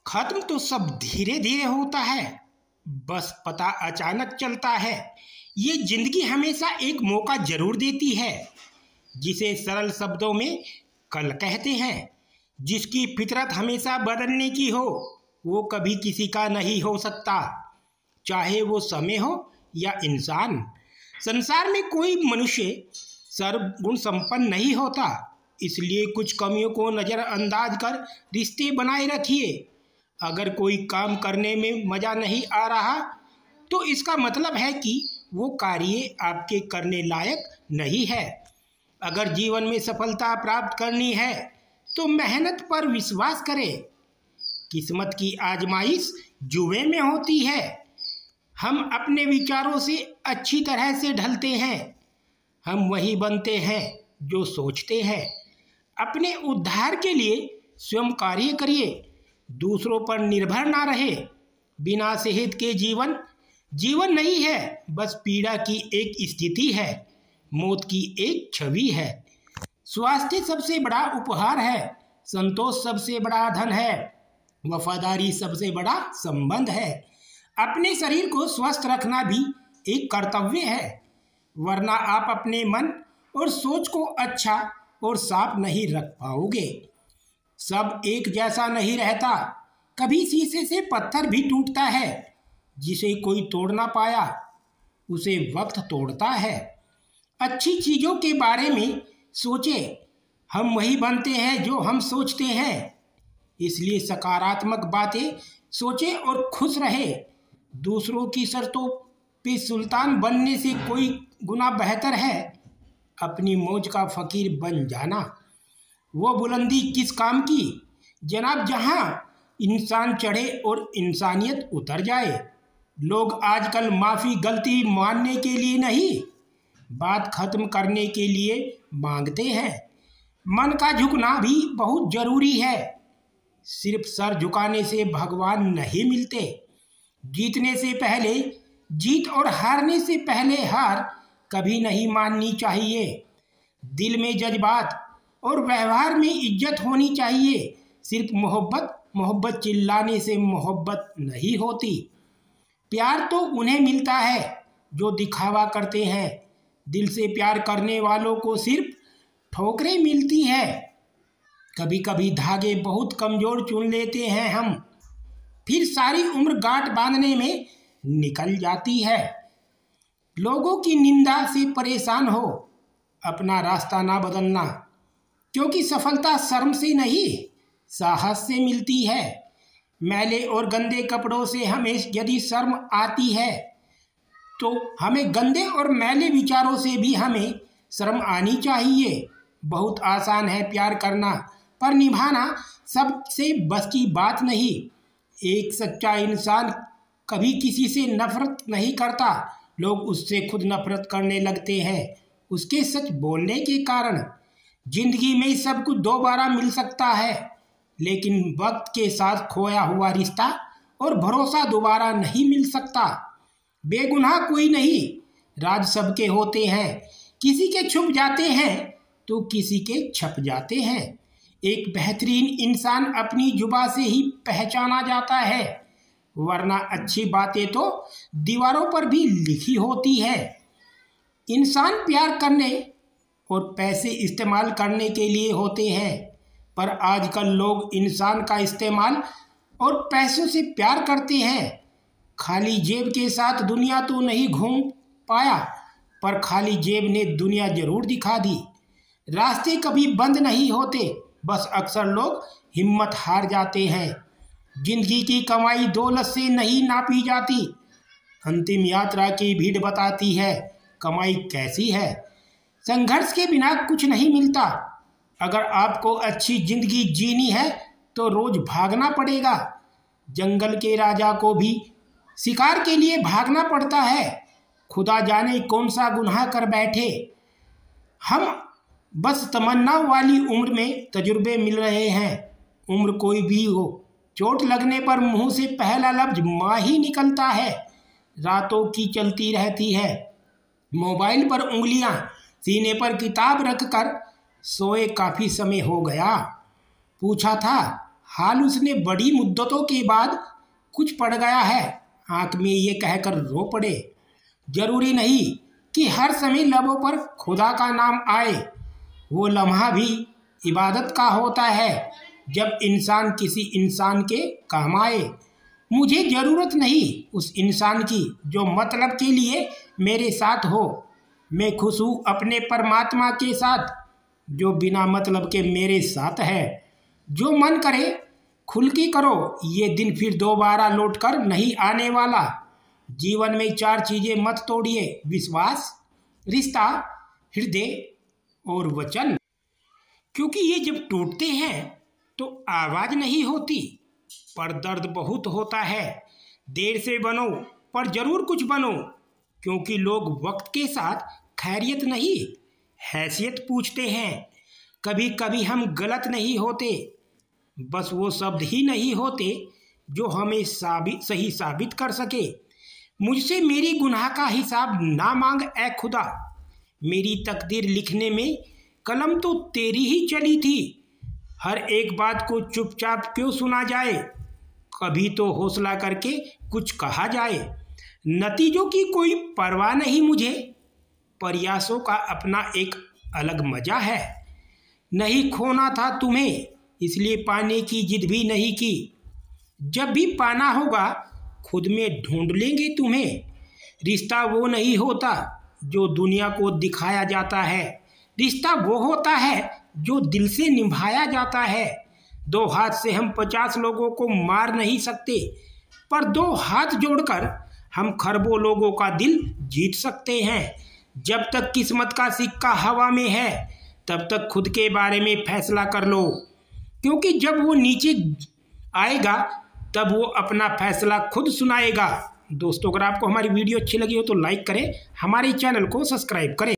खत्म तो सब धीरे धीरे होता है, बस पता अचानक चलता है। ये जिंदगी हमेशा एक मौका जरूर देती है, जिसे सरल शब्दों में कल कहते हैं। जिसकी फितरत हमेशा बदलने की हो, वो कभी किसी का नहीं हो सकता, चाहे वो समय हो या इंसान। संसार में कोई मनुष्य सर्वगुण संपन्न नहीं होता, इसलिए कुछ कमियों को नज़रअंदाज कर रिश्ते बनाए रखिए। अगर कोई काम करने में मज़ा नहीं आ रहा, तो इसका मतलब है कि वो कार्य आपके करने लायक नहीं है। अगर जीवन में सफलता प्राप्त करनी है, तो मेहनत पर विश्वास करें। किस्मत की आजमाइश जुए में होती है। हम अपने विचारों से अच्छी तरह से ढलते हैं। हम वही बनते हैं जो सोचते हैं। अपने उद्धार के लिए स्वयं कार्य करिए, दूसरों पर निर्भर ना रहे। बिना सेहत के जीवन नहीं है, बस पीड़ा की एक स्थिति है, मौत की एक छवि है। स्वास्थ्य सबसे बड़ा उपहार है, संतोष सबसे बड़ा धन है, वफादारी सबसे बड़ा संबंध है। अपने शरीर को स्वस्थ रखना भी एक कर्तव्य है, वरना आप अपने मन और सोच को अच्छा और साफ नहीं रख पाओगे। सब एक जैसा नहीं रहता, कभी शीशे से पत्थर भी टूटता है। जिसे कोई तोड़ ना पाया, उसे वक्त तोड़ता है। अच्छी चीज़ों के बारे में सोचे, हम वही बनते हैं जो हम सोचते हैं। इसलिए सकारात्मक बातें सोचे और खुश रहे। दूसरों की शर्तों पे सुल्तान बनने से कोई गुना बेहतर है अपनी मौज का फकीर बन जाना। वो बुलंदी किस काम की जनाब, जहां इंसान चढ़े और इंसानियत उतर जाए। लोग आजकल माफ़ी गलती मानने के लिए नहीं, बात खत्म करने के लिए मांगते हैं। मन का झुकना भी बहुत जरूरी है। सिर्फ सर झुकाने से भगवान नहीं मिलते। जीतने से पहले जीत और हारने से पहले हार कभी नहीं माननी चाहिए। दिल में जज्बात और व्यवहार में इज्जत होनी चाहिए। सिर्फ मोहब्बत चिल्लाने से मोहब्बत नहीं होती। प्यार तो उन्हें मिलता है जो दिखावा करते हैं। दिल से प्यार करने वालों को सिर्फ ठोकरें मिलती है। कभी कभी धागे बहुत कमज़ोर चुन लेते हैं हम, फिर सारी उम्र गांठ बांधने में निकल जाती है। लोगों की निंदा से परेशान हो, अपना रास्ता ना बदलना, क्योंकि सफलता शर्म से नहीं, साहस से मिलती है। मैले और गंदे कपड़ों से हमें यदि शर्म आती है, तो हमें गंदे और मैले विचारों से भी हमें शर्म आनी चाहिए। बहुत आसान है प्यार करना, पर निभाना सबसे बस की बात नहीं। एक सच्चा इंसान कभी किसी से नफरत नहीं करता, लोग उससे खुद नफरत करने लगते हैं उसके सच बोलने के कारण। जिंदगी में सब कुछ दोबारा मिल सकता है, लेकिन वक्त के साथ खोया हुआ रिश्ता और भरोसा दोबारा नहीं मिल सकता। बेगुनाह कोई नहीं, राज सबके होते हैं। किसी के छुप जाते हैं तो किसी के छप जाते हैं। एक बेहतरीन इंसान अपनी जुबां से ही पहचाना जाता है, वरना अच्छी बातें तो दीवारों पर भी लिखी होती है। इंसान प्यार करने और पैसे इस्तेमाल करने के लिए होते हैं, पर आजकल लोग इंसान का इस्तेमाल और पैसों से प्यार करते हैं। खाली जेब के साथ दुनिया तो नहीं घूम पाया, पर खाली जेब ने दुनिया जरूर दिखा दी। रास्ते कभी बंद नहीं होते, बस अक्सर लोग हिम्मत हार जाते हैं। जिंदगी की कमाई दौलत से नहीं नापी जाती। अंतिम यात्रा की भीड़ बताती है कमाई कैसी है। संघर्ष के बिना कुछ नहीं मिलता। अगर आपको अच्छी जिंदगी जीनी है तो रोज भागना पड़ेगा। जंगल के राजा को भी शिकार के लिए भागना पड़ता है। खुदा जाने कौन सा गुनाह कर बैठे हम, बस तमन्ना वाली उम्र में तजुर्बे मिल रहे हैं। उम्र कोई भी हो, चोट लगने पर मुंह से पहला लफ्ज माँ ही निकलता है। रातों की चलती रहती है, मोबाइल पर उंगलियां, सीने पर किताब रखकर सोए काफ़ी समय हो गया। पूछा था हाल उसने बड़ी मुद्दतों के बाद कुछ पड़ गया है, आंख में ये कहकर रो पड़े। जरूरी नहीं कि हर समय लबों पर खुदा का नाम आए, वो लम्हा भी इबादत का होता है जब इंसान किसी इंसान के काम आए। मुझे ज़रूरत नहीं उस इंसान की जो मतलब के लिए मेरे साथ हो, मैं खुश हूँ अपने परमात्मा के साथ जो बिना मतलब के मेरे साथ है। जो मन करे खुल के करो, ये दिन फिर दोबारा लौट कर नहीं आने वाला। जीवन में 4 चीज़ें मत तोड़िए, विश्वास, रिश्ता, हृदय और वचन। क्योंकि ये जब टूटते हैं तो आवाज़ नहीं होती, पर दर्द बहुत होता है। देर से बनो पर ज़रूर कुछ बनो, क्योंकि लोग वक्त के साथ खैरियत नहीं हैसियत पूछते हैं। कभी कभी हम गलत नहीं होते, बस वो शब्द ही नहीं होते जो हमें सही साबित कर सके। मुझसे मेरी गुनाह का हिसाब ना मांग ऐ खुदा, मेरी तकदीर लिखने में कलम तो तेरी ही चली थी। हर एक बात को चुपचाप क्यों सुना जाए, कभी तो हौसला करके कुछ कहा जाए। नतीजों की कोई परवाह नहीं मुझे, प्रयासों का अपना एक अलग मजा है। नहीं खोना था तुम्हें इसलिए पाने की जिद भी नहीं की, जब भी पाना होगा खुद में ढूंढ लेंगे तुम्हें। रिश्ता वो नहीं होता जो दुनिया को दिखाया जाता है, रिश्ता वो होता है जो दिल से निभाया जाता है। 2 हाथ से हम 50 लोगों को मार नहीं सकते, पर 2 हाथ जोड़कर हम खरबों लोगों का दिल जीत सकते हैं। जब तक किस्मत का सिक्का हवा में है तब तक खुद के बारे में फैसला कर लो, क्योंकि जब वो नीचे आएगा तब वो अपना फैसला खुद सुनाएगा। दोस्तों, अगर आपको हमारी वीडियो अच्छी लगी हो तो लाइक करें, हमारे चैनल को सब्सक्राइब करें।